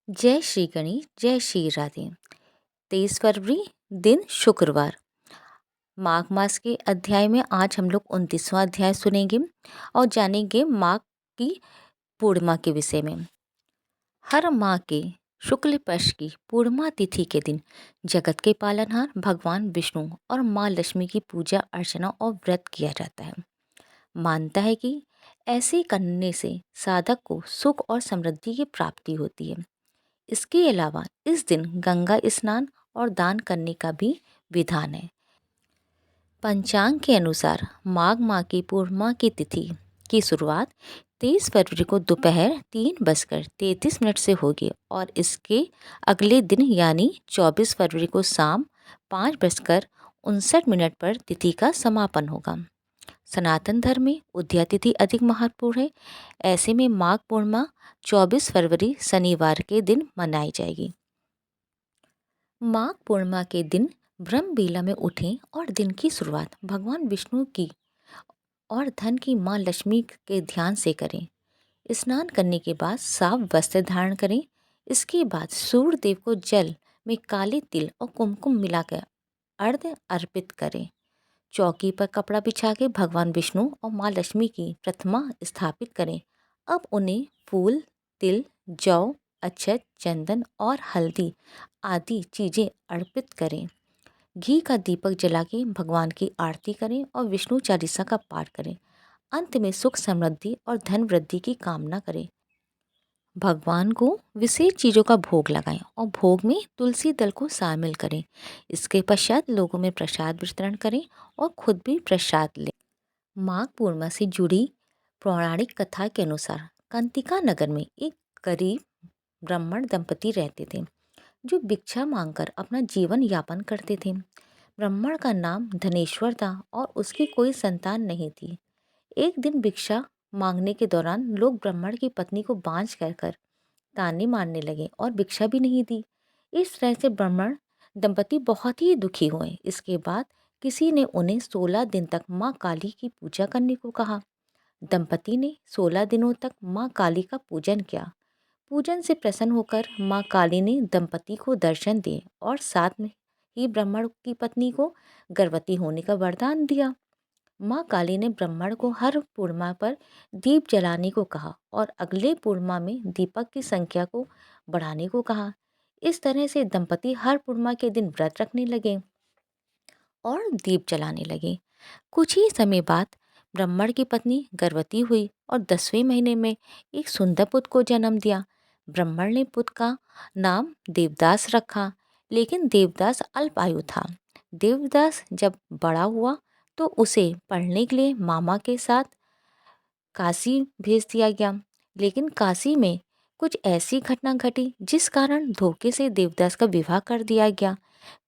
जय श्री गणेश, जय श्री राधे। 23 फरवरी, दिन शुक्रवार। माघ मास के अध्याय में आज हम लोग 29वां अध्याय सुनेंगे और जानेंगे माघ की पूर्णिमा के विषय में। हर माह के शुक्ल पक्ष की पूर्णिमा तिथि के दिन जगत के पालनहार भगवान विष्णु और माँ लक्ष्मी की पूजा अर्चना और व्रत किया जाता है। मानता है कि ऐसे करने से साधक को सुख और समृद्धि की प्राप्ति होती है। इसके अलावा इस दिन गंगा स्नान और दान करने का भी विधान है। पंचांग के अनुसार माघ माह की पूर्णिमा की तिथि की शुरुआत 23 फरवरी को दोपहर 3:33 से होगी और इसके अगले दिन यानी 24 फरवरी को शाम 5:59 पर तिथि का समापन होगा। सनातन धर्म में उदया तिथि अधिक महत्वपूर्ण है। ऐसे में माघ पूर्णिमा 24 फरवरी शनिवार के दिन मनाई जाएगी। माघ पूर्णिमा के दिन ब्रह्म बेला में उठें और दिन की शुरुआत भगवान विष्णु की और धन की माँ लक्ष्मी के ध्यान से करें। स्नान करने के बाद साफ वस्त्र धारण करें। इसके बाद सूर्य देव को जल में काले तिल और कुमकुम मिलाकर अर्घ्य अर्पित करें। चौकी पर कपड़ा बिछा के भगवान विष्णु और माँ लक्ष्मी की प्रतिमा स्थापित करें। अब उन्हें फूल, तिल, जौ, अक्षत, चंदन और हल्दी आदि चीज़ें अर्पित करें। घी का दीपक जला के भगवान की आरती करें और विष्णु चालीसा का पाठ करें। अंत में सुख समृद्धि और धन वृद्धि की कामना करें। भगवान को विशेष चीज़ों का भोग लगाएं और भोग में तुलसी दल को शामिल करें। इसके पश्चात लोगों में प्रसाद वितरण करें और खुद भी प्रसाद लें। माघ पूर्णिमा से जुड़ी पौराणिक कथा के अनुसार कंतिका नगर में एक गरीब ब्राह्मण दंपति रहते थे जो भिक्षा मांगकर अपना जीवन यापन करते थे। ब्राह्मण का नाम धनेश्वर था और उसकी कोई संतान नहीं थी। एक दिन भिक्षा मांगने के दौरान लोग ब्राह्मण की पत्नी को बांझ कहकर ताने मारने लगे और भिक्षा भी नहीं दी। इस तरह से ब्राह्मण दंपति बहुत ही दुखी हुए। इसके बाद किसी ने उन्हें 16 दिन तक माँ काली की पूजा करने को कहा। दंपति ने 16 दिनों तक माँ काली का पूजन किया। पूजन से प्रसन्न होकर माँ काली ने दंपति को दर्शन दिए और साथ में ही ब्राह्मण की पत्नी को गर्भवती होने का वरदान दिया। माँ काली ने ब्राह्मण को हर पूर्णिमा पर दीप जलाने को कहा और अगले पूर्णिमा में दीपक की संख्या को बढ़ाने को कहा। इस तरह से दंपति हर पूर्णिमा के दिन व्रत रखने लगे और दीप जलाने लगे। कुछ ही समय बाद ब्राह्मण की पत्नी गर्भवती हुई और 10वें महीने में एक सुंदर पुत्र को जन्म दिया। ब्राह्मण ने पुत्र का नाम देवदास रखा, लेकिन देवदास अल्पायु था। देवदास जब बड़ा हुआ तो उसे पढ़ने के लिए मामा के साथ काशी भेज दिया गया, लेकिन काशी में कुछ ऐसी घटना घटी जिस कारण धोखे से देवदास का विवाह कर दिया गया।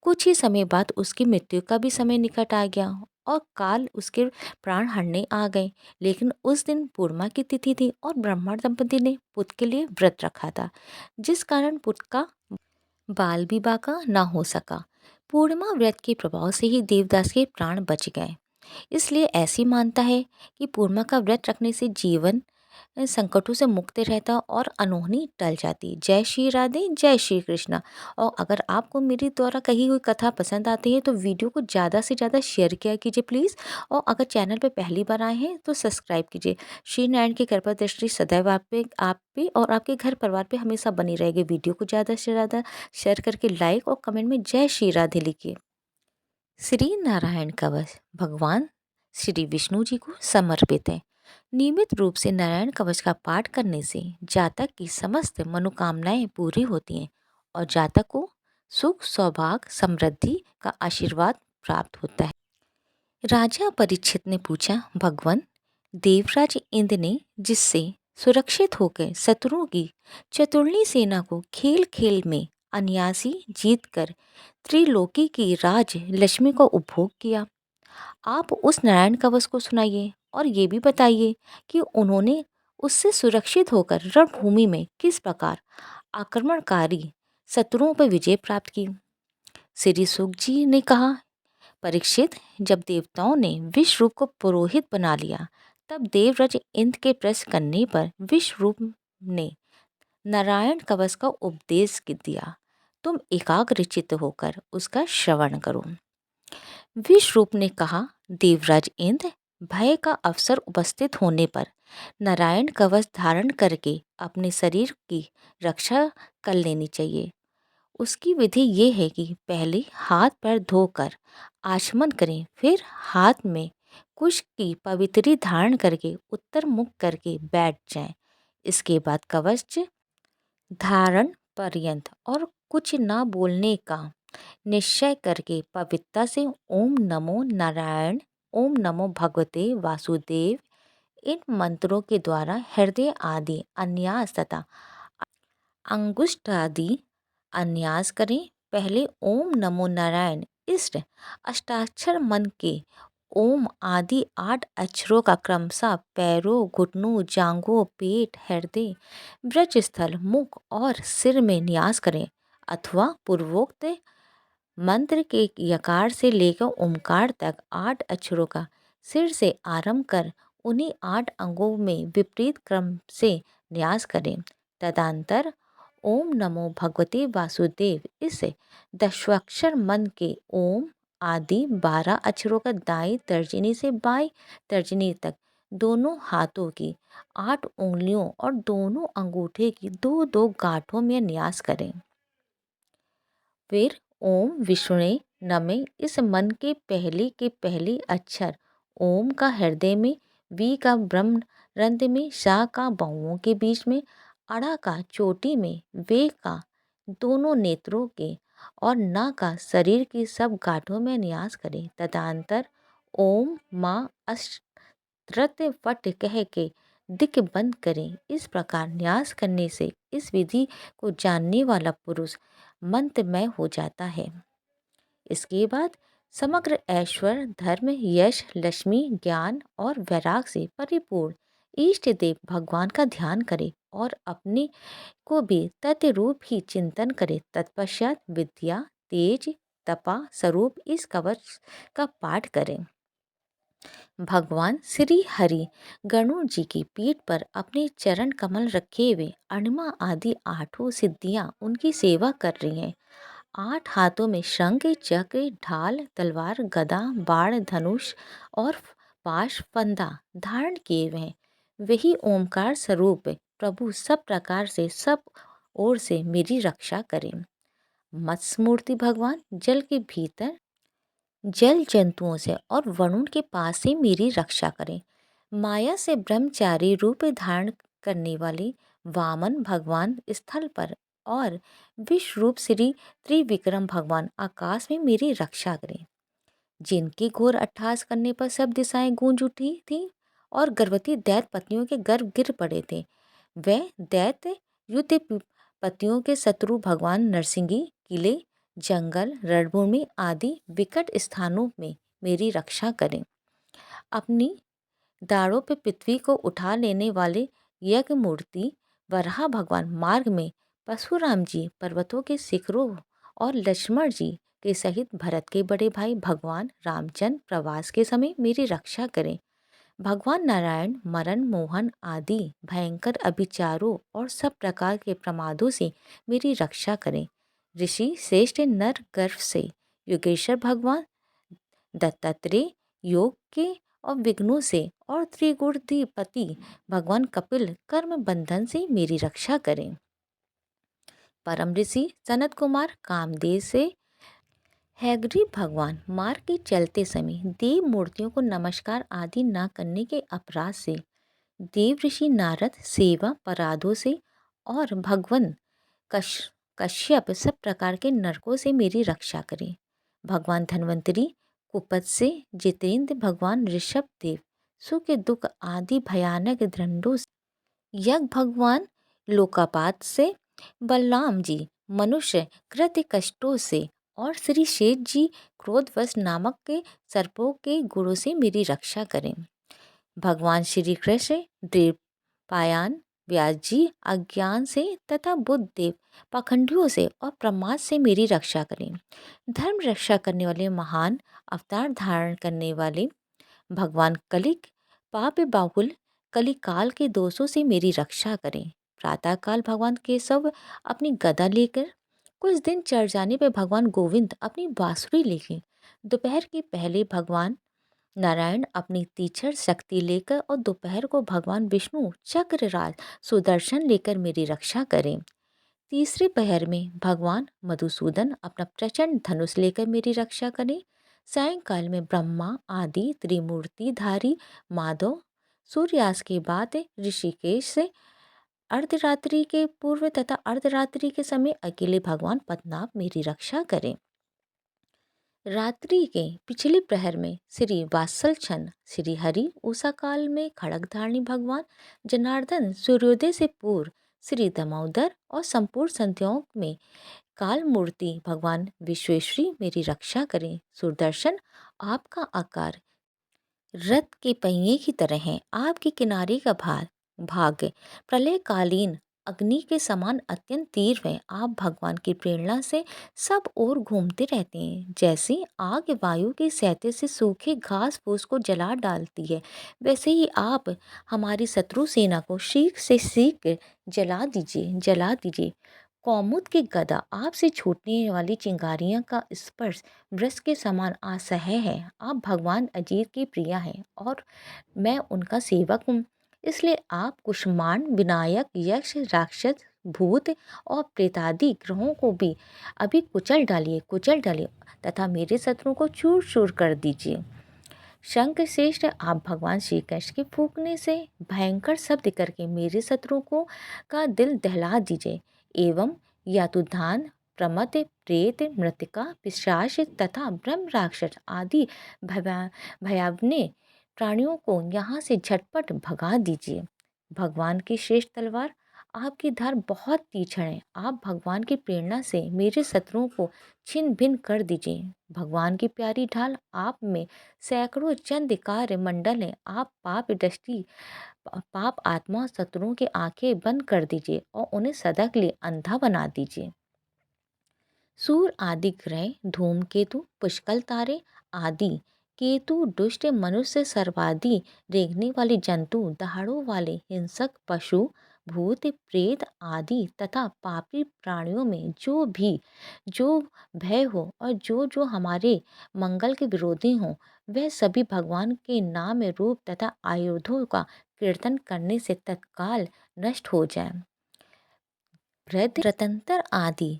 कुछ ही समय बाद उसकी मृत्यु का भी समय निकट आ गया और काल उसके प्राण हरने आ गए। लेकिन उस दिन पूर्णिमा की तिथि थी और ब्राह्मण दंपति ने पुत्र के लिए व्रत रखा था, जिस कारण पुत्र का बाल विवाह का ना हो सका। पूर्णिमा व्रत के प्रभाव से ही देवदास के प्राण बच गए। इसलिए ऐसी मानता है कि पूर्णिमा का व्रत रखने से जीवन संकटों से मुक्त रहता और अनहोनी टल जाती। जय श्री राधे, जय श्री कृष्णा। और अगर आपको मेरी द्वारा कही हुई कथा पसंद आती है तो वीडियो को ज़्यादा से ज़्यादा शेयर किया कीजिए प्लीज़। और अगर चैनल पे पहली बार आए हैं तो सब्सक्राइब कीजिए। श्री नारायण की कृपा दृष्टि सदैव आप पे और आपके घर परिवार पे हमेशा बनी रहेगी। वीडियो को ज़्यादा से ज़्यादा शेयर करके लाइक और कमेंट में जय श्री राधे लिखिए। श्री नारायण कवच भगवान श्री विष्णु जी को समर्पित है। नियमित रूप से नारायण कवच का पाठ करने से जातक की समस्त मनोकामनाएं पूरी होती हैं और जातक को सुख, सौभाग्य, समृद्धि का आशीर्वाद प्राप्त होता है। राजा परीक्षित ने पूछा, भगवान, देवराज इंद्र ने जिससे सुरक्षित होकर शत्रुओं की चतुर्णी सेना को खेल खेल में अनायासी जीतकर त्रिलोकी की राज लक्ष्मी को उपभोग किया, आप उस नारायण कवच को सुनाइए और ये भी बताइए कि उन्होंने उससे सुरक्षित होकर रणभूमि में किस प्रकार आक्रमणकारी शत्रुओं पर विजय प्राप्त की। श्री सुख जी ने कहा, परीक्षित, जब देवताओं ने विश्वरूप को पुरोहित बना लिया तब देवराज इंद्र के प्रश्न करने पर विश्वरूप ने नारायण कवच का उपदेश दिया। तुम एकाग्रचित्त होकर उसका श्रवण करो। विश्वरूप ने कहा, देवराज इंद्र, भय का अवसर उपस्थित होने पर नारायण कवच धारण करके अपने शरीर की रक्षा कर लेनी चाहिए। उसकी विधि ये है कि पहले हाथ पैर धोकर आचमन करें, फिर हाथ में कुश की पवित्री धारण करके उत्तर मुख करके बैठ जाएं। इसके बाद कवच धारण पर्यंत और कुछ न बोलने का निश्चय करके पवित्रता से ओम नमो नारायण, ओम नमो भगवते वासुदेव इन मंत्रों के द्वारा हृदय आदि अन्यास तथा अंगुष्ठ आदि अन्यास करें। पहले ओम नमो नारायण इस अष्टाक्षर मन के ओम आदि 8 अक्षरों का क्रमशः पैरों, घुटनों, जांघों, पेट, हृदय, ब्रजस्थल, मुख और सिर में न्यास करें, अथवा पूर्वोक्त मंत्र के यकार से लेकर ओमकार तक 8 अक्षरों का सिर से आरंभ कर उन्हीं 8 अंगों में विपरीत क्रम से न्यास करें। तदंतर ओम नमो भगवते वासुदेव इस दशाक्षर मन के ओम आदि 12 अक्षरों का दाएं तर्जनी से बाएं तर्जनी तक दोनों हाथों की 8 उंगलियों और दोनों अंगूठे की 2-2 गांठों में न्यास करें। फिर ओम विष्णु नमः इस मन के पहले अक्षर ओम का हृदय में, वी का ब्रह्म रंध्र में, शा का बाहुओं के बीच में, अड़ा का चोटी में, वे का दोनों नेत्रों के और ना का शरीर की सब गांठों में न्यास करें। तदंतर ओम माँ अष्टरत फट कह के दिक बंद करें। इस प्रकार न्यास करने से इस विधि को जानने वाला पुरुष मंत्रमय हो जाता है। इसके बाद समग्र ऐश्वर्य, धर्म, यश, लक्ष्मी, ज्ञान और वैराग से परिपूर्ण इष्ट देव भगवान का ध्यान करें और अपने को भी तत्व रूप ही चिंतन करें। तत्पश्चात विद्या, तेज, तपा स्वरूप इस कवच का पाठ करें। भगवान श्री हरि गणों जी की पीठ पर अपने चरण कमल रखे हुए अणिमा आदि 8 सिद्धियां उनकी सेवा कर रही हैं। 8 हाथों में शंख, चक्र, ढाल, तलवार, गदा, बाण, धनुष और पाश फंदा धारण किए हुए हैं। वही ओमकार स्वरूप प्रभु सब प्रकार से सब ओर से मेरी रक्षा करें। मत्स्य मूर्ति भगवान जल के भीतर जल जंतुओं से और वरुण के पास से मेरी रक्षा करें। माया से ब्रह्मचारी रूप धारण करने वाले वामन भगवान स्थल पर और विश्व रूप श्री त्रिविक्रम भगवान आकाश में मेरी रक्षा करें। जिनके घोर अट्टहास करने पर सब दिशाएं गूंज उठी थी और गर्भवती दैत्य पत्नियों के गर्भ गिर पड़े थे, वह दैत्य युद्ध पतियों के शत्रु भगवान नरसिंही किले, जंगल, रणभूमि आदि विकट स्थानों में मेरी रक्षा करें। अपनी दाढ़ों पे पृथ्वी को उठा लेने वाले यज्ञ मूर्ति वराह भगवान मार्ग में परशुराम जी पर्वतों के शिखरों और लक्ष्मण जी के सहित भरत के बड़े भाई भगवान रामचंद्र प्रवास के समय मेरी रक्षा करें। भगवान नारायण मरण मोहन आदि भयंकर अभिचारों और सब प्रकार के प्रमादों से मेरी रक्षा करें। ऋषि श्रेष्ठ नर गर्भ से योगेश्वर भगवान दत्तात्रेय योग के और विघ्नों से और त्रिगुणाधिपति भगवान कपिल कर्म बंधन से मेरी रक्षा करें। परम ऋषि सनत कुमार कामदेव से हैग्रीव भगवान मार्ग के चलते समय देव मूर्तियों को नमस्कार आदि न करने के अपराध से, देव ऋषि नारद सेवा अपराधों से और भगवान कश्यप सब प्रकार के नरकों से मेरी रक्षा करें। भगवान धन्वंतरी कुपत से, जितेंद्र भगवान ऋषभ देव सुख दुख आदि भयानक दंडों से, यज्ञ भगवान लोकापात से, बलराम जी मनुष्य कृत्य कष्टों से और श्री शेष जी क्रोधवश नामक के सर्पों के गुणों से मेरी रक्षा करें। भगवान श्री कृष्ण द्वैपायन व्यास जी अज्ञान से तथा बुद्ध देव पाखंडियों से और प्रमाद से मेरी रक्षा करें। धर्म रक्षा करने वाले महान अवतार धारण करने वाले भगवान कलिक पाप बाहुल कलिकाल के दोषों से मेरी रक्षा करें। प्रातःकाल भगवान केशव अपनी गदा लेकर, कुछ दिन चढ़ जाने पर भगवान गोविंद अपनी बांसुरी लेके, दोपहर के पहले भगवान नारायण अपनी तीक्ष्ण शक्ति लेकर और दोपहर को भगवान विष्णु चक्रराज सुदर्शन लेकर मेरी रक्षा करें। तीसरे पहर में भगवान मधुसूदन अपना प्रचंड धनुष लेकर मेरी रक्षा करें। सायंकाल में ब्रह्मा आदि त्रिमूर्तिधारी माधव सूर्यास्त के बाद ऋषिकेश से, अर्धरात्रि के पूर्व तथा अर्धरात्रि के समय अकेले भगवान पद्मनाभ मेरी रक्षा करें। रात्रि के पिछले प्रहर में श्री वात्सलछन श्री हरि, उषा काल में खड़गधारणी भगवान जनार्दन, सूर्योदय से पूर्व श्री दामोदर और संपूर्ण संध्याओं में काल मूर्ति भगवान विश्वेश्वरी मेरी रक्षा करें। सुदर्शन, आपका आकार रथ के पहिए की तरह है, आपके किनारे का भाग प्रलयकालीन अग्नि के समान अत्यंत तीव्र है। आप भगवान की प्रेरणा से सब ओर घूमते रहते हैं। जैसे आग वायु के सहते से सूखे घास फूस को जला डालती है, वैसे ही आप हमारी शत्रु सेना को शीघ्र से शीघ्र जला दीजिए। कौमुद की गदा, आपसे छूटने वाली चिंगारियां का स्पर्श वृष के समान असह्य है। आप भगवान अजीत की प्रिया हैं और मैं उनका सेवक हूँ, इसलिए आप कुष्मांड, विनायक, यक्ष, राक्षस, भूत और प्रेतादि ग्रहों को भी अभी कुचल डालिए तथा मेरे शत्रु को चूर चूर कर दीजिए। शंख श्रेष्ठ, आप भगवान श्री कृष्ण के फूंकने से भयंकर शब्द करके मेरे शत्रु को का दिल दहला दीजिए एवं यातुधान, प्रमथ, प्रेत, मृतिका, पिशाच तथा ब्रह्म राक्षस आदि भयावने प्राणियों को यहाँ से झटपट भगा दीजिए। भगवान की श्रेष्ठ तलवार, आपकी धार बहुत तीक्ष्ण है। आप भगवान की प्रेरणा से मेरे शत्रुओं को छिन्न भिन्न कर दीजिए। भगवान की प्यारी ढाल, आप में सैकड़ों चंद्रकार मंडल हैं। आप पाप आत्मा शत्रुओं की आंखें बंद कर दीजिए और उन्हें सदा के लिए अंधा बना दीजिए। सूर्य आदि ग्रह, धूमकेतु, पुष्कल तारे आदि, केतु, दुष्ट मनुष्य, सर्वादि रेंगने वाले जंतु, दहाड़ों वाले हिंसक पशु, भूत, प्रेत आदि तथा पापी प्राणियों में जो भय हो और जो हमारे मंगल के विरोधी हों, वह सभी भगवान के नाम, रूप तथा आयुधों का कीर्तन करने से तत्काल नष्ट हो जाए। रतंत्र आदि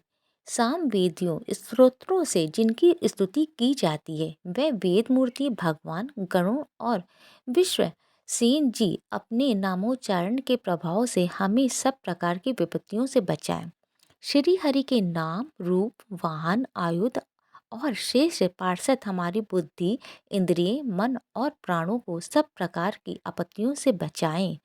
सामवेदियों स्तोत्रों से जिनकी स्तुति की जाती है, वह वेद मूर्ति भगवान गणों और विश्व सेन जी अपने नामोच्चारण के प्रभाव से हमें सब प्रकार की विपत्तियों से बचाएं। श्री हरि के नाम, रूप, वाहन, आयुध और शेष पार्षद हमारी बुद्धि, इंद्रिय, मन और प्राणों को सब प्रकार की आपत्तियों से बचाएं।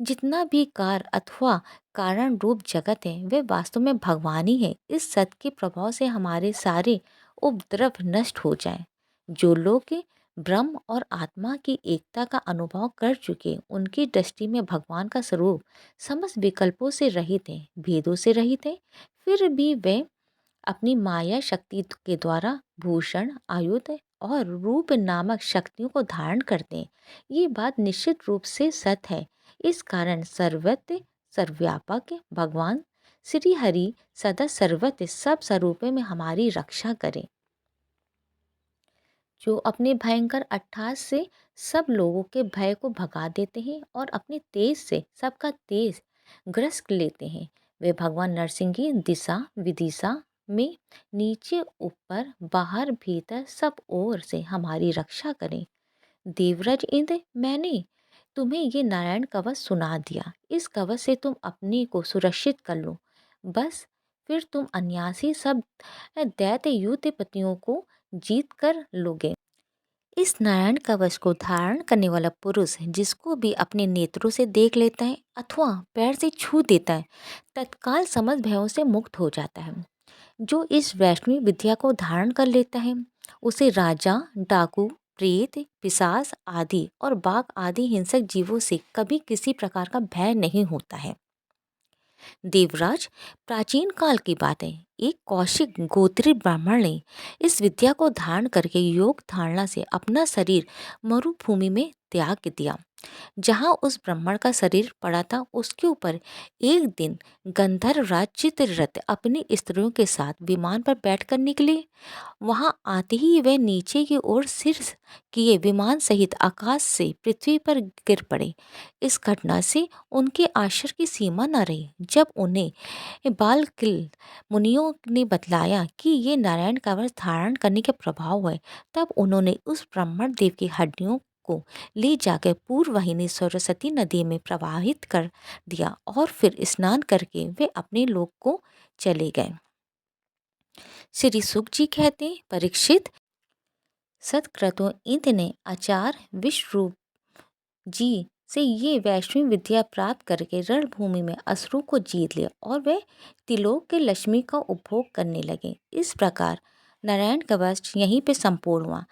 जितना भी कार अथवा कारण रूप जगत है, वह वास्तव में भगवान ही है। इस सत्य के प्रभाव से हमारे सारे उपद्रव नष्ट हो जाएं। जो लोग ब्रह्म और आत्मा की एकता का अनुभव कर चुके, उनकी दृष्टि में भगवान का स्वरूप समस्त विकल्पों से रहित है, भेदों से रहित है। फिर भी वे अपनी माया शक्ति के द्वारा भूषण, आयुध और रूप नामक शक्तियों को धारण करते हैं। ये बात निश्चित रूप से सत्य है। इस कारण सर्वत्र सर्वव्यापक भगवान श्री हरि सदा सर्वत्र सब स्वरूपों में हमारी रक्षा करें। जो अपने भयंकर अट्टहास से सब लोगों के भय को भगा देते हैं और अपने तेज से सबका तेज ग्रस्त लेते हैं, वे भगवान नरसिंह की दिशा विदिशा में नीचे ऊपर बाहर भीतर सब ओर से हमारी रक्षा करें। देवराज इंद्र, मैंने तुम्हें ये नारायण कवच सुना दिया। इस कवच से तुम अपने को सुरक्षित कर लो, बस फिर तुम अनायासी सब दैत्य युद्धपतियों को जीत कर लोगे। इस नारायण कवच को धारण करने वाला पुरुष जिसको भी अपने नेत्रों से देख लेता है अथवा पैर से छू देता है, तत्काल समस्त भयों से मुक्त हो जाता है। जो इस वैष्णवी विद्या को धारण कर लेता है, उसे राजा, डाकू, प्रेत, पिशाच आदि और बाघ आदि हिंसक जीवों से कभी किसी प्रकार का भय नहीं होता है। देवराज, प्राचीन काल की बात है, एक कौशिक गोत्री ब्राह्मण ने इस विद्या को धारण करके योग धारणा से अपना शरीर मरुभूमि में त्याग दिया। जहाँ उस ब्राह्मण का शरीर पड़ा था उसके ऊपर एक दिन गंधर्व राज चित्ररथ अपनी स्त्रियों के साथ विमान पर बैठकर निकले। वहां आते ही वे नीचे की ओर सिर किए विमान सहित आकाश से पृथ्वी पर गिर पड़े। इस घटना से उनके आश्चर्य की सीमा न रही। जब उन्हें बालकिल मुनियों ने बतलाया कि ये नारायण कवच धारण करने के प्रभाव है, तब उन्होंने उस ब्राह्मण देव की हड्डियों को ले जाकर पूर्ववाहिनी सरस्वती नदी में प्रवाहित कर दिया और फिर स्नान करके वे अपने लोक को चले गए। श्री सुख जी कहते हैं, परीक्षित, सत्क्रतु इंद्र ने आचार्य विश्वरूप जी से ये वैष्णवी विद्या प्राप्त करके रणभूमि में असुरों को जीत लिया और वे त्रिलोक के लक्ष्मी का उपभोग करने लगे। इस प्रकार नारायण कवच यहीं पे संपूर्ण हुआ।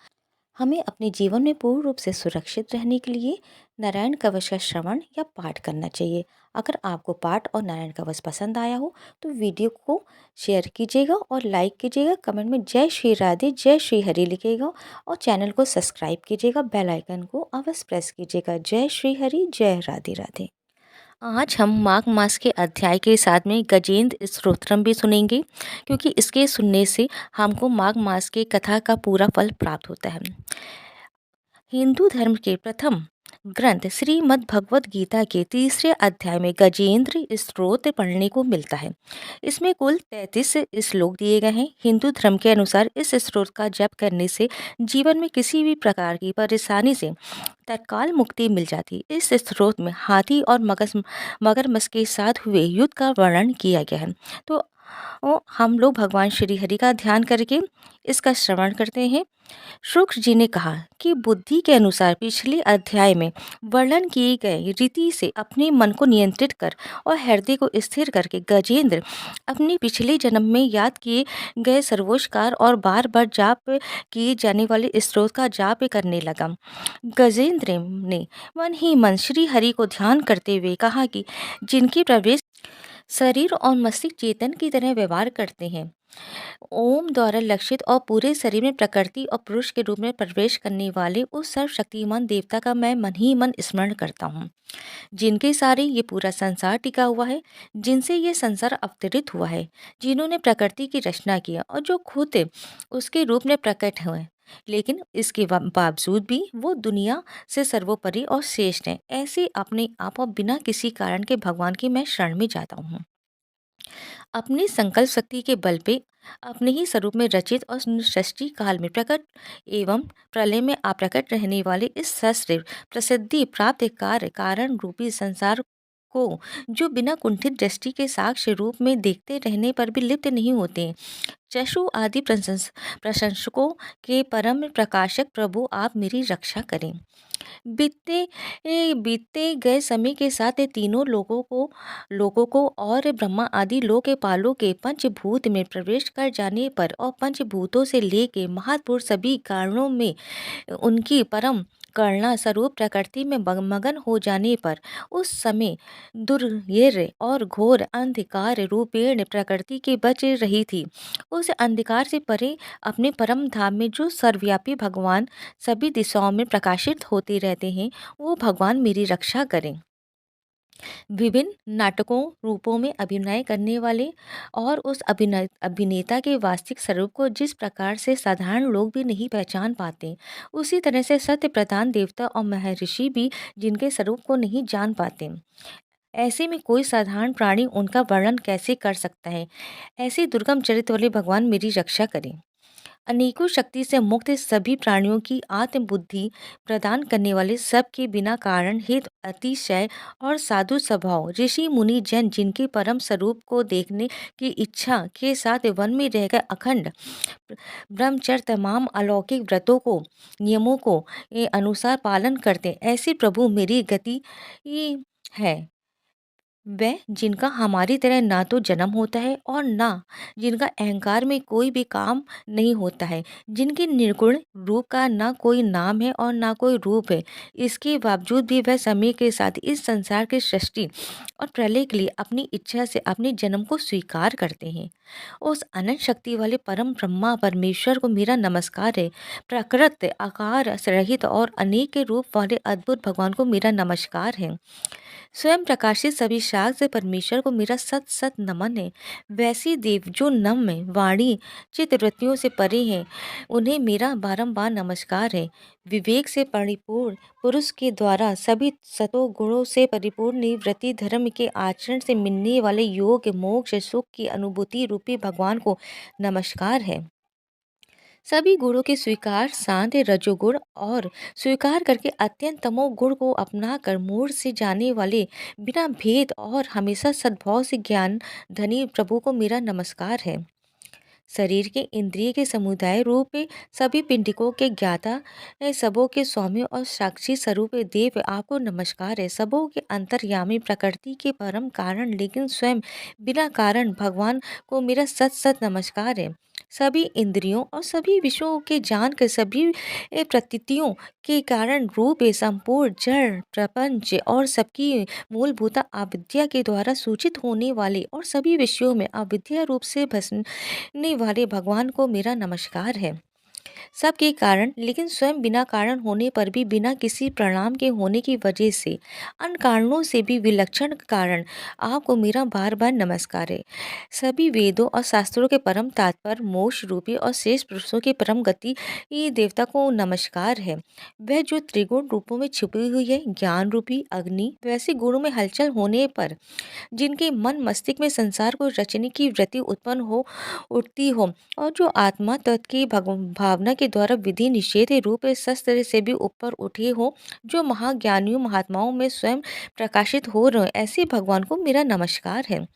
हमें अपने जीवन में पूर्ण रूप से सुरक्षित रहने के लिए नारायण कवच का श्रवण या पाठ करना चाहिए। अगर आपको पाठ और नारायण कवच पसंद आया हो तो वीडियो को शेयर कीजिएगा और लाइक कीजिएगा। कमेंट में जय श्री राधे जय श्री हरि लिखिएगा और चैनल को सब्सक्राइब कीजिएगा। बेल आइकन को अवश्य प्रेस कीजिएगा। जय श्री हरि जय राधे राधे। आज हम माघ मास के अध्याय के साथ में गजेंद्र स्तोत्रम भी सुनेंगे, क्योंकि इसके सुनने से हमको माघ मास की कथा का पूरा फल प्राप्त होता है। हिंदू धर्म के प्रथम ग्रंथ श्रीमद् भगवद गीता के तीसरे अध्याय में गजेंद्र स्तोत्र पढ़ने को मिलता है। इसमें कुल 33 श्लोक दिए गए हैं। हिंदू धर्म के अनुसार इस स्तोत्र का जप करने से जीवन में किसी भी प्रकार की परेशानी से तत्काल मुक्ति मिल जाती। इस स्तोत्र में हाथी और मगरमच्छ के साथ हुए युद्ध का वर्णन किया गया है। तो हम लोग भगवान श्री हरि का ध्यान करके इसका श्रवण करते हैं। शुक्र जी ने कहा कि बुद्धि के अनुसार पिछले अध्याय में वर्णन किए गए रीति से अपने मन को नियंत्रित कर और हृदय को स्थिर करके गजेंद्र अपने पिछले जन्म में याद किए गए सर्वोच्चकार और बार बार जाप किए जाने वाले स्त्रोत का जाप करने लगा। गजेंद्र ने मन ही मन श्री हरि को ध्यान करते हुए कहा कि जिनके प्रवेश शरीर और मस्तिष्क चेतन की तरह व्यवहार करते हैं, ओम द्वारा लक्षित और पूरे शरीर में प्रकृति और पुरुष के रूप में प्रवेश करने वाले उस सर्वशक्तिमान देवता का मैं मन ही मन स्मरण करता हूँ, जिनके सारे ये पूरा संसार टिका हुआ है, जिनसे ये संसार अवतरित हुआ है, जिन्होंने प्रकृति की रचना किया और जो खुद उसके रूप में प्रकट हुए, लेकिन इसके बावजूद भी वो दुनिया से सर्वोपरि और श्रेष्ठ है। ऐसे अपने आप और बिना किसी कारण के भगवान की मैं शरण में जाता हूँ। अपनी संकल्प शक्ति के बल पे अपने ही स्वरूप में रचित और सृष्टि काल में प्रकट एवं प्रलय में अप्रकट रहने वाले इस सस्त्र प्रसिद्धि प्राप्त कार्य कारण रूपी संसार को, जो बिना कुंठित दृष्टि के साक्ष्य रूप में देखते रहने पर भी लिप्त नहीं होते, चक्षु आदि प्रशंसकों के परम प्रकाशक प्रभु आप मेरी रक्षा करें। बीतते गए समय के साथ ये तीनों लोगों को और ब्रह्मा आदि लोक के पालों के पंचभूत में प्रवेश कर जाने पर और पंचभूतों से लेके महापुरुष सभी कारणों में उनकी परम करुणा स्वरूप प्रकृति में मगन हो जाने पर उस समय दुर्यर और घोर अंधकार रूपेण प्रकृति के बच रही थी। उस अंधकार से परे अपने परम धाम में जो सर्वव्यापी भगवान सभी दिशाओं में प्रकाशित होते रहते हैं, वो भगवान मेरी रक्षा करें। विभिन्न नाटकों रूपों में अभिनय करने वाले और उस अभिनेता के वास्तविक स्वरूप को जिस प्रकार से साधारण लोग भी नहीं पहचान पाते, उसी तरह से सत्य प्रधान देवता और महर्षि भी जिनके स्वरूप को नहीं जान पाते, ऐसे में कोई साधारण प्राणी उनका वर्णन कैसे कर सकता है। ऐसे दुर्गम चरित्र वाले भगवान मेरी रक्षा करें। अनेकों शक्ति से मुक्त सभी प्राणियों की आत्म बुद्धि प्रदान करने वाले सबके बिना कारण हित अतिशय और साधु स्वभाव ऋषि मुनि जन जिनके परम स्वरूप को देखने की इच्छा के साथ वन में रहकर अखंड ब्रह्मचर्य तमाम अलौकिक व्रतों को नियमों को अनुसार पालन करते, ऐसे प्रभु मेरी गति है। वह जिनका हमारी तरह ना तो जन्म होता है और ना जिनका अहंकार में कोई भी काम नहीं होता है, जिनके निर्गुण रूप का ना कोई नाम है और ना कोई रूप है। इसके बावजूद भी वह समय के साथ इस संसार की सृष्टि और प्रलय के लिए अपनी इच्छा से अपने जन्म को स्वीकार करते हैं। उस अनंत शक्ति वाले परम ब्रह्मा परमेश्वर को मेरा नमस्कार है। प्रकृत आकार रहित और अनेक के रूप वाले अद्भुत भगवान को मेरा नमस्कार है। स्वयं प्रकाशित सभी शाक्त परमेश्वर को मेरा सत सत नमन है। वैसी देव जो नम है, वाणी चित्त वृत्तियों से परे हैं, उन्हें मेरा बारंबार नमस्कार है। विवेक से परिपूर्ण पुरुष के द्वारा सभी सतो गुणों से परिपूर्ण निवृत्ति धर्म के आचरण से मिलने वाले योग मोक्ष सुख की अनुभूति रूपी भगवान को नमस्कार है। सभी गुणों के स्वीकार शांत रजोगुण और स्वीकार करके अत्यंत तमोगुण को अपना कर मूड से जाने वाले बिना भेद और हमेशा सद्भाव से ज्ञान धनी प्रभु को मेरा नमस्कार है। शरीर के इंद्रिय के समुदाय रूप में सभी पिंडिकों के ज्ञाता सबों के स्वामी और साक्षी स्वरूप देव आपको नमस्कार है। सबों के अंतर्यामी प्रकृति के परम कारण लेकिन स्वयं बिना कारण भगवान को मेरा सत सत नमस्कार है। सभी इंद्रियों और सभी विषयों के जान कर सभी प्रतीतियों के कारण रूप संपूर्ण जड़ प्रपंच और सबकी मूलभूत अविद्या के द्वारा सूचित होने वाले और सभी विषयों में अविद्या रूप से भसने वाले भगवान को मेरा नमस्कार है। सबके कारण लेकिन स्वयं बिना कारण होने पर भी बिना किसी परिणाम के होने की वजह से अन्य कारणों से भी विलक्षण कारण आपको मेरा बार बार नमस्कार है। सभी वेदों और शास्त्रों के परम तात्पर्य मोक्ष रूपी और शेष पुरुषों की परम गति ये देवता को नमस्कार है। वह जो त्रिगुण रूपों में छुपी हुई है ज्ञान रूपी अग्नि वैसे गुणों में हलचल होने पर जिनके मन मस्तिष्क में संसार को रचने की वृत्ति उत्पन्न हो उठती हो और जो आत्मा तत्व की भावना के द्वारा विधि निषेध रूप शस्त्र से भी ऊपर उठे हो, जो महाज्ञानियों महात्माओं में स्वयं प्रकाशित हो रहे ऐसे भगवान को मेरा नमस्कार है।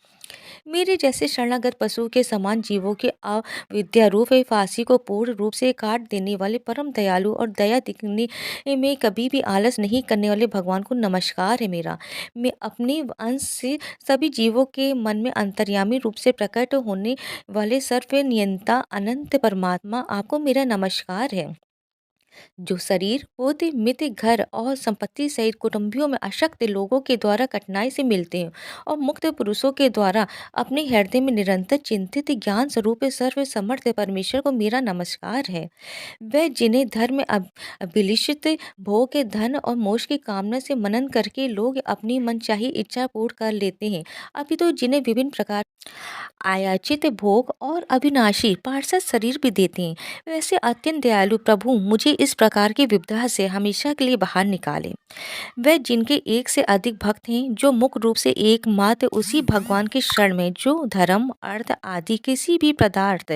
मेरे जैसे शरणागत पशु के समान जीवों के अविद्या रूप फांसी को पूर्ण रूप से काट देने वाले परम दयालु और दया दिखने में कभी भी आलस नहीं करने वाले भगवान को नमस्कार है मेरा। मैं अपने अंश से सभी जीवों के मन में अंतर्यामी रूप से प्रकट होने वाले सर्व नियंता अनंत परमात्मा आपको मेरा नमस्कार है। जो शरीर होते मित्र घर और संपत्ति सहित कुटुंबियों में अशक्त लोगों के द्वारा कठिनाई से मिलते हैं और मुक्त पुरुषों के द्वारा अपने हृदय में निरंतर चिंतित ज्ञान स्वरूप सर्व समर्थ परमेश्वर को मेरा नमस्कार है। वह जिन्हें धर्म में अभिलिषित भोग के धन और मोक्ष की कामना से मनन करके लोग अपनी मनचाही इच्छा पूर्ण कर लेते हैं, अभी तो जिन्हें विभिन्न प्रकार आयाचित भोग और अविनाशी पार्षद शरीर भी देते हैं, वैसे अत्यंत दयालु प्रभु मुझे इस प्रकार की विपदा से हमेशा के लिए बाहर निकाले। वह जिनके एक से अधिक भक्त हैं जो मुख्य रूप से एकमात्र उसी भगवान के शरण में जो धर्म अर्थ आदि किसी भी पदार्थ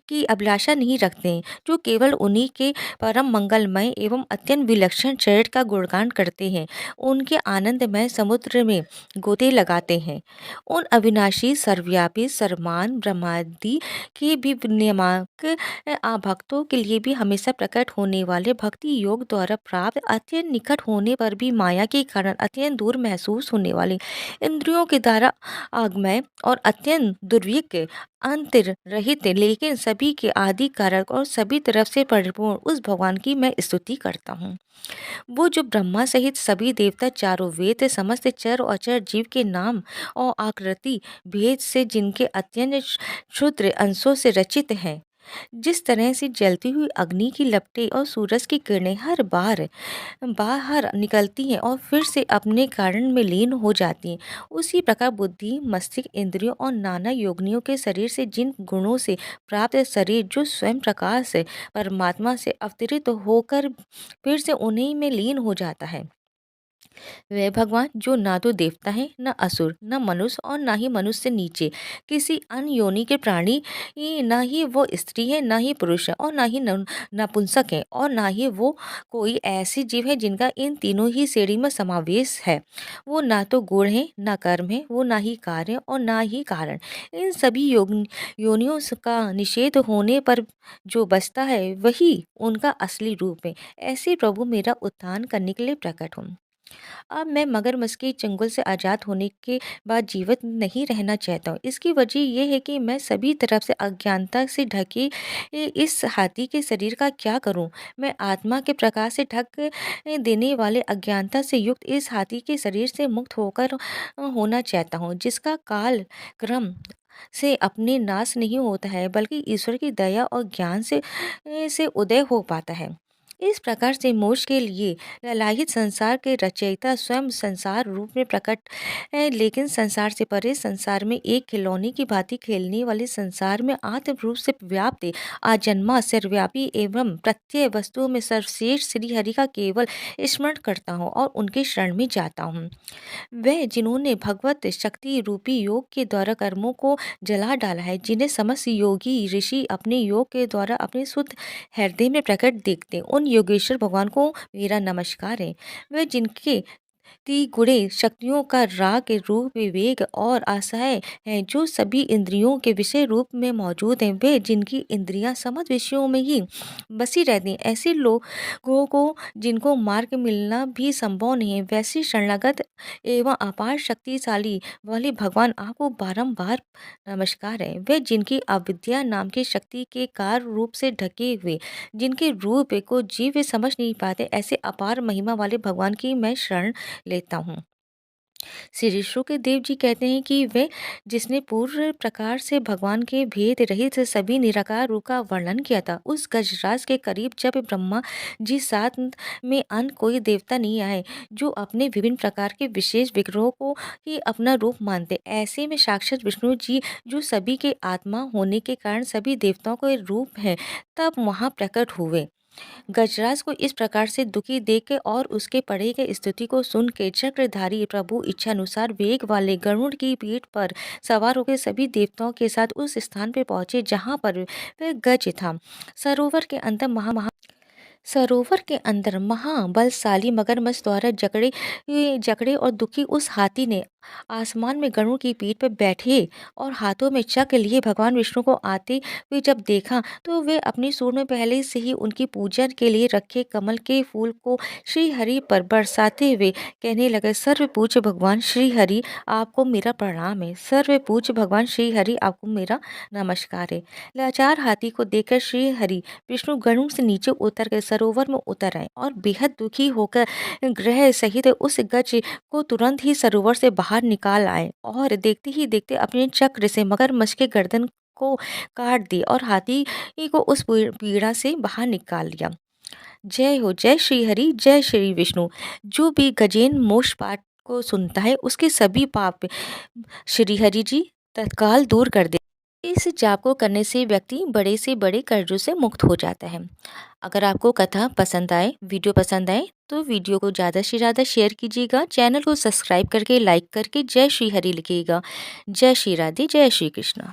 की अभिलाषा नहीं रखते हैं, जो केवल उन्हीं के परम मंगलमय एवं अत्यंत विलक्षण चरित्र का गुणगान करते हैं, उनके आनंदमय समुद्र में गोते लगाते हैं। उन अविनाशी सर्वव्यापी सर्वमान ब्रह्मादि के भी नियामक भक्तों के लिए भी हमेशा प्रकट होने वाले भक्ति योग द्वारा प्राप्त अत्यंत निकट होने पर भी माया के कारण अत्यंत दूर महसूस होने वाले इंद्रियों के द्वारा आगमय और अत्यंत दुर्विक अंतर रहित लेकिन सभी के आदि कारक और सभी तरफ से परिपूर्ण उस भगवान की मैं स्तुति करता हूँ। वो जो ब्रह्मा सहित सभी देवता चारों वेद समस्त चर और अचर जीव के नाम और आकृति भेद से जिनके अत्यंत क्षुद्र अंशों से रचित हैं, जिस तरह से जलती हुई अग्नि की लपटें और सूरज की किरणें हर बार बाहर निकलती हैं और फिर से अपने कारण में लीन हो जाती हैं, उसी प्रकार बुद्धि मस्तिष्क इंद्रियों और नाना योगिनियों के शरीर से जिन गुणों से प्राप्त शरीर जो स्वयं प्रकाश से परमात्मा से अवतरित होकर फिर से उन्हीं में लीन हो जाता है, वह भगवान जो ना तो देवता है न असुर न मनुष्य और ना ही मनुष्य से नीचे किसी अन्य योनि के प्राणी, न ही वो स्त्री है न ही पुरुष है और ना ही नपुंसक है और ना ही वो कोई ऐसी जीव है जिनका इन तीनों ही श्रेणी में समावेश है। वो ना तो गुण है न कर्म है, वो ना ही कार्य और ना ही कारण। इन सभी योनियों का निषेध होने पर जो बचता है वही उनका असली रूप है। ऐसे प्रभु मेरा उत्थान करने के लिए प्रकट हूँ। अब मैं मगरमच्छ के चंगुल से आज़ाद होने के बाद जीवित नहीं रहना चाहता हूँ। इसकी वजह ये है कि मैं सभी तरफ से अज्ञानता से ढके इस हाथी के शरीर का क्या करूँ? मैं आत्मा के प्रकाश से ढक देने वाले अज्ञानता से युक्त इस हाथी के शरीर से मुक्त होकर होना चाहता हूँ, जिसका काल क्रम से अपने नाश नहीं होता है, बल्कि ईश्वर की दया और ज्ञान से उदय हो पाता है। इस प्रकार से मोक्ष के लिए ललाहित संसार के रचयिता स्वयं संसार रूप में प्रकट है, लेकिन संसार से परे, संसार में एक खिलौने की भांति खेलने वाले संसार में आत्म रूप से व्याप्त आजन्मा सर्वव्यापी एवं प्रत्यय वस्तुओं में सर्वश्रेष्ठ श्री हरि का केवल स्मरण करता हूँ और उनके शरण में जाता हूँ। वह जिन्होंने भगवत शक्ति रूपी योग के द्वारा कर्मों को जला डाला है, जिन्हें समस्त योगी ऋषि अपने योग के द्वारा अपने शुद्ध हृदय में प्रकट देखते हैं, उन योगेश्वर भगवान को मेरा नमस्कार है। वह जिनके गुणे शक्तियों का राग रूप विवेक और आशाएं हैं, जो सभी इंद्रियों के विषय रूप में मौजूद हैं, वे जिनकी इंद्रियां समस्त विषयों में ही बसी रहती हैं, ऐसे लोगों को जिनको मार्ग मिलना भी संभव नहीं है, वैसे शरणागत एवं अपार शक्तिशाली वाले भगवान आपको बारंबार नमस्कार है। वे जिनकी अविद्या नाम की शक्ति के कार रूप से ढके हुए, जिनके रूप को जीव समझ नहीं पाते, ऐसे अपार महिमा वाले भगवान की मैं शरण लेता हूँ। श्री शुकदेव जी कहते हैं कि वे जिसने पूर्ण प्रकार से भगवान के भेद रहित सभी निराकार रूप का वर्णन किया था, उस गजराज के करीब जब ब्रह्मा जी साथ में अन्य कोई देवता नहीं आए, जो अपने विभिन्न प्रकार के विशेष विग्रहों को ही अपना रूप मानते, ऐसे में साक्षात विष्णु जी, जो सभी के आत्मा होने के कारण सभी देवताओं के रूप हैं, तब वहाँ प्रकट हुए। गजराज को इस प्रकार से दुखी देख के और उसके पढ़े गए स्तुति को सुन के चक्रधारी प्रभु इच्छानुसार वेग वाले गरुड़ की पीठ पर सवार होकर सभी देवताओं के साथ उस स्थान पर पहुंचे जहां पर वह गज था। सरोवर के अंदर सरोवर के अंदर महाबलशाली मगरमच्छ द्वारा जकड़े जकड़े और दुखी उस हाथी ने आसमान में गरुड़ की पीठ पर बैठे और हाथों में चक्र लिए भगवान विष्णु को आते हुए जब देखा, तो वे अपनी सूंड में पहले से ही उनकी पूजा के लिए रखे कमल के फूल को श्री हरि पर बरसाते हुए कहने लगे, सर्व पूज्य भगवान श्री हरि, आपको मेरा प्रणाम है। सर्व पूज्य भगवान श्री हरि, आपको मेरा नमस्कार है। लाचार हाथी को देखकर श्री हरि विष्णु गरुड़ से नीचे उतर कर सरोवर में उतर आए और बेहद दुखी होकर ग्रह सहित उस गज को तुरंत ही सरोवर से बाहर निकाल आए और देखते ही देखते अपने चक्र से मगरमच्छ के गर्दन को काट दी और हाथी को उस पीड़ा से बाहर निकाल लिया। जय हो, जय श्री हरि, जय श्री विष्णु। जो भी गजेन मोक्ष पाठ को सुनता है, उसके सभी पाप श्री हरि जी तत्काल दूर कर दे। इस जाप को करने से व्यक्ति बड़े से बड़े कर्जों से मुक्त हो जाता है। अगर आपको कथा पसंद आए, वीडियो पसंद आए, तो वीडियो को ज़्यादा से ज़्यादा शेयर कीजिएगा। चैनल को सब्सक्राइब करके लाइक करके जय श्री हरि लिखिएगा। जय श्री राधे, जय श्री कृष्ण।